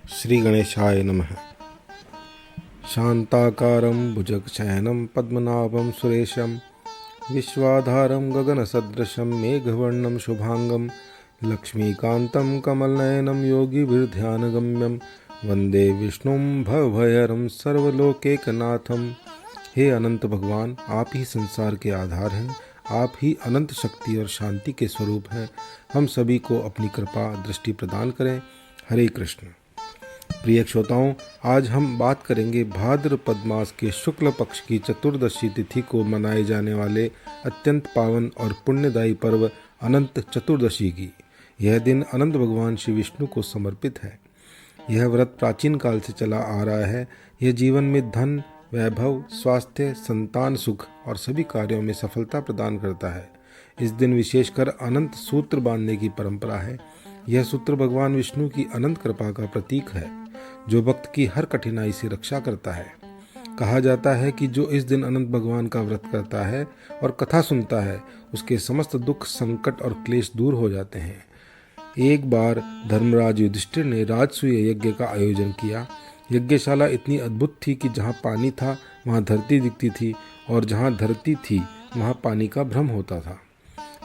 श्री गणेशाय नमः। शांताकारं भुजगशयनं पद्मनाभं सुरेशं विश्वाधारं गगनसदृशं मेघवर्णं शुभांगं लक्ष्मीकान्तं कमलनयनं योगिभिर्ध्यानगम्यं वंदे विष्णुं भवभयहरं सर्वलोकैकनाथं। हे अनंत भगवान, आप ही संसार के आधार हैं, आप ही अनंत शक्ति और शांति के स्वरूप हैं। हम सभी को अपनी कृपा दृष्टि प्रदान करें। हरे कृष्ण। प्रिय श्रोताओं, आज हम बात करेंगे भाद्रपद मास के शुक्ल पक्ष की चतुर्दशी तिथि को मनाए जाने वाले अत्यंत पावन और पुण्यदायी पर्व अनंत चतुर्दशी की। यह दिन अनंत भगवान श्री विष्णु को समर्पित है। यह व्रत प्राचीन काल से चला आ रहा है। यह जीवन में धन, वैभव, स्वास्थ्य, संतान सुख और सभी कार्यों में सफलता प्रदान करता है। इस दिन विशेषकर अनंत सूत्र बांधने की परंपरा है। यह सूत्र भगवान विष्णु की अनंत कृपा का प्रतीक है, जो भक्त की हर कठिनाई से रक्षा करता है। कहा जाता है कि जो इस दिन अनंत भगवान का व्रत करता है और कथा सुनता है, उसके समस्त दुख, संकट और क्लेश दूर हो जाते हैं। एक बार धर्मराज युधिष्ठिर ने राजसूय यज्ञ का आयोजन किया। यज्ञशाला इतनी अद्भुत थी कि जहाँ पानी था वहाँ धरती दिखती थी, और जहाँ धरती थी वहाँ पानी का भ्रम होता था।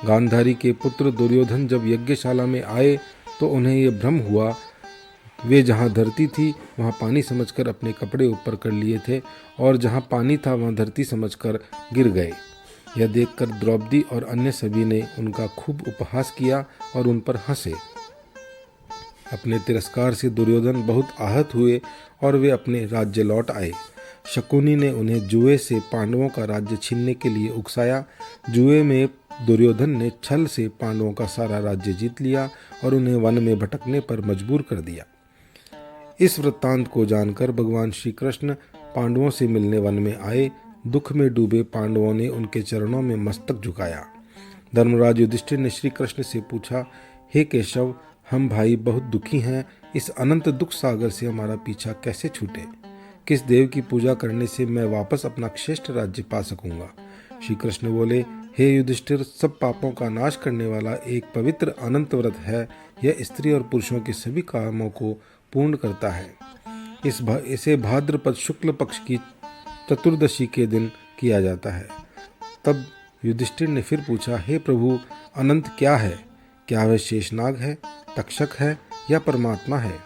गांधारी के पुत्र दुर्योधन जब यज्ञशाला में आए तो उन्हें यह भ्रम हुआ। वे जहाँ धरती थी वहाँ पानी समझकर अपने कपड़े ऊपर कर लिए थे, और जहाँ पानी था वहाँ धरती समझकर गिर गए। यह देखकर द्रौपदी और अन्य सभी ने उनका खूब उपहास किया और उन पर हंसे। अपने तिरस्कार से दुर्योधन बहुत आहत हुए और वे अपने राज्य लौट आए। शकुनी ने उन्हें जुए से पांडवों का राज्य छीनने के लिए उकसाया। जुए में दुर्योधन ने छल से पांडवों का सारा राज्य जीत लिया और उन्हें वन में भटकने पर मजबूर कर दिया। इस वृत्तांत को जानकर भगवान श्री कृष्ण पांडवों से मिलने वन में आए। दुख में डूबे पांडवों ने उनके चरणों में मस्तक झुकाया। धर्मराज युधिष्ठिर ने श्री कृष्ण से पूछा, हे केशव, हम भाई बहुत दुखी हैं। इस अनंत दुख सागर से हमारा पीछा कैसे छूटे? किस देव की पूजा करने से मैं वापस अपना श्रेष्ठ राज्य पा सकूंगा? श्री कृष्ण बोले, हे युधिष्ठिर, सब पापों का नाश करने वाला एक पवित्र अनंत व्रत है। यह स्त्री और पुरुषों के सभी कामों को पूर्ण करता है। इसे भाद्रपद शुक्ल पक्ष की चतुर्दशी के दिन किया जाता है। तब युधिष्ठिर ने फिर पूछा, हे प्रभु, अनंत क्या है? क्या वह शेषनाग है, तक्षक है या परमात्मा है?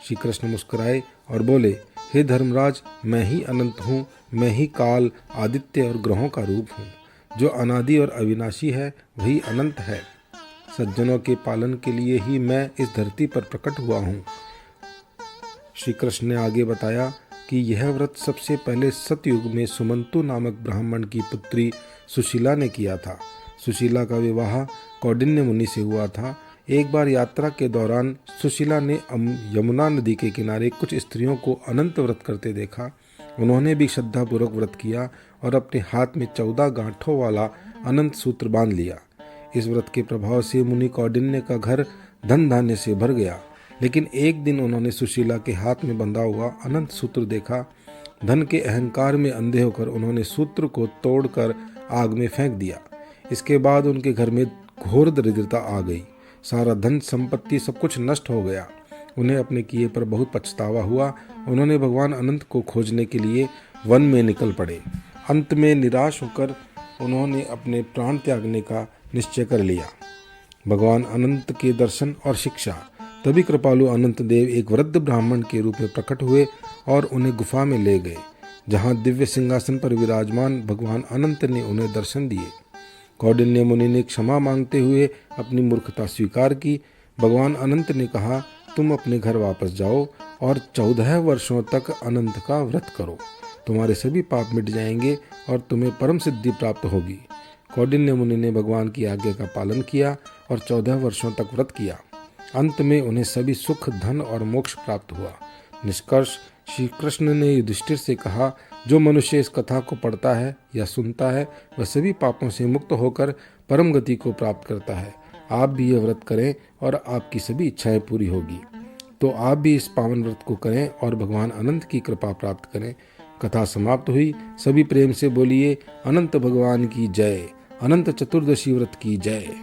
श्री कृष्ण मुस्कुराए और बोले, हे धर्मराज, मैं ही अनंत हूँ। मैं ही काल, आदित्य और ग्रहों का रूप हूँ। जो अनादि और अविनाशी है वही अनंत है। सज्जनों के पालन के लिए ही मैं इस धरती पर प्रकट हुआ हूँ। श्री कृष्ण ने आगे बताया कि यह व्रत सबसे पहले सतयुग में सुमंतु नामक ब्राह्मण की पुत्री सुशीला ने किया था। सुशीला का विवाह कौंडिन्य मुनि से हुआ था। एक बार यात्रा के दौरान सुशीला ने यमुना नदी के किनारे कुछ स्त्रियों को अनंत व्रत करते देखा। उन्होंने भी श्रद्धापूर्वक व्रत किया और अपने हाथ में 14 गांठों वाला अनंत सूत्र बांध लिया। इस व्रत के प्रभाव से मुनि कौंडिन्य का घर धन धान्य से भर गया। लेकिन एक दिन उन्होंने सुशीला के हाथ में बंधा हुआ अनंत सूत्र देखा। धन के अहंकार में अंधे होकर उन्होंने सूत्र को तोड़कर आग में फेंक दिया। इसके बाद उनके घर में घोर दरिद्रता आ गई। सारा धन संपत्ति सब कुछ नष्ट हो गया। उन्हें अपने किए पर बहुत पछतावा हुआ। उन्होंने भगवान अनंत को खोजने के लिए वन में निकल पड़े। अंत में निराश होकर उन्होंने अपने प्राण त्यागने का निश्चय कर लिया। भगवान अनंत के दर्शन और शिक्षा। तभी कृपालु अनंत देव एक वृद्ध ब्राह्मण के रूप में प्रकट हुए और उन्हें गुफा में ले गए, जहाँ दिव्य सिंहासन पर विराजमान भगवान अनंत ने उन्हें दर्शन दिए। कौंडिन्य मुनि ने क्षमा मांगते हुए अपनी मूर्खता स्वीकार की। भगवान अनंत ने कहा, तुम अपने घर वापस जाओ और 14 वर्षों तक अनंत का व्रत करो। तुम्हारे सभी पाप मिट जाएंगे और तुम्हें परम सिद्धि प्राप्त होगी। कौंडिन्य मुनि ने भगवान की आज्ञा का पालन किया और 14 वर्षों तक व्रत किया। अंत में उन्हें सभी सुख, धन और मोक्ष प्राप्त हुआ। निष्कर्ष, श्री कृष्ण ने युधिष्ठिर से कहा, जो मनुष्य इस कथा को पढ़ता है या सुनता है वह सभी पापों से मुक्त होकर परम गति को प्राप्त करता है। आप भी यह व्रत करें और आपकी सभी इच्छाएं पूरी होगी। तो आप भी इस पावन व्रत को करें और भगवान अनंत की कृपा प्राप्त करें। कथा समाप्त हुई। सभी प्रेम से बोलिए, अनंत भगवान की जय। अनंत चतुर्दशी व्रत की जय।